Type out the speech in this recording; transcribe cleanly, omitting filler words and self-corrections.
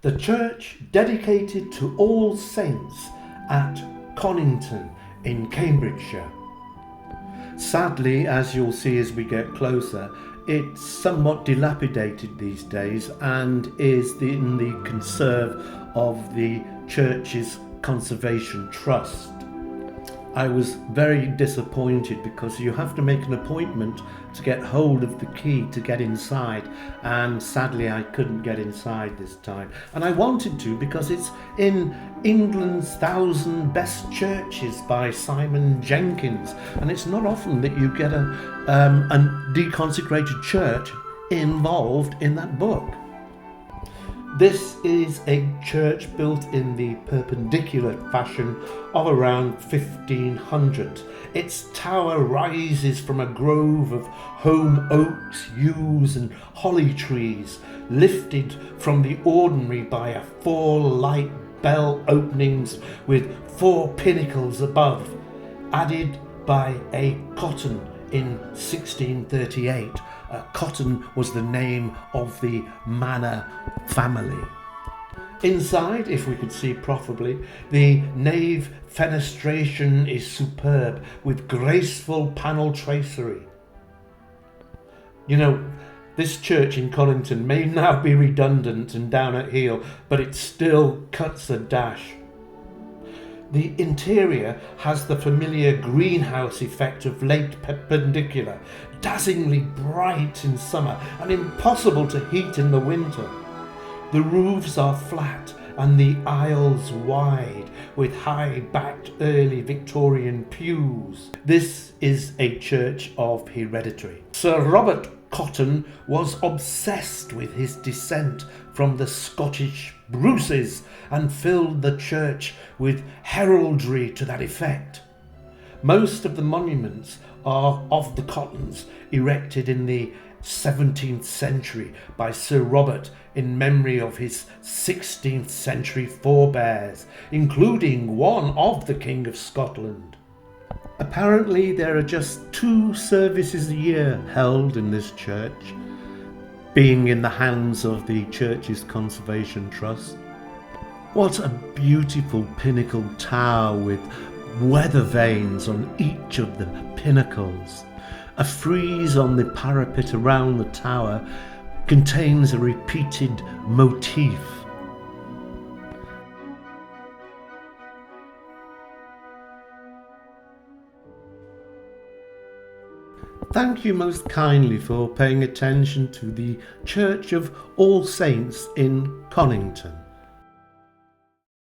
The church dedicated to All Saints at Conington in Cambridgeshire. Sadly, as you'll see as we get closer, it's somewhat dilapidated these days and is in the conserve of the church's conservation trust. I was very disappointed because you have to make an appointment to get hold of the key to get inside, and sadly I couldn't get inside this time. And I wanted to because it's in England's 1,000 Best Churches by Simon Jenkins, and it's not often that you get a deconsecrated church involved in that book. This is a church built in the Perpendicular fashion of around 1500. Its tower rises from a grove of holm oaks, yews and holly trees, lifted from the ordinary by 4 light bell openings with 4 pinnacles above, added by a cotton in 1638. Cotton was the name of the manor family. Inside, if we could see properly, the nave fenestration is superb with graceful panel tracery. You know, this church in Conington may now be redundant and down at heel, but it still cuts a dash. The interior has the familiar greenhouse effect of late Perpendicular, dazzlingly bright in summer and impossible to heat in the winter. The roofs are flat and the aisles wide, with high-backed early Victorian pews. This is a church of hereditary. Sir Robert Cotton was obsessed with his descent from the Scottish Bruces and filled the church with heraldry to that effect. Most of the monuments are of the Cottons, erected in the 17th century by Sir Robert in memory of his 16th century forebears, including one of the King of Scotland. Apparently there are just 2 services a year held in this church, being in the hands of the church's conservation trust. What a beautiful pinnacle tower with weather vanes on each of the pinnacles. A frieze on the parapet around the tower contains a repeated motif. Thank you most kindly for paying attention to the Church of All Saints in Conington.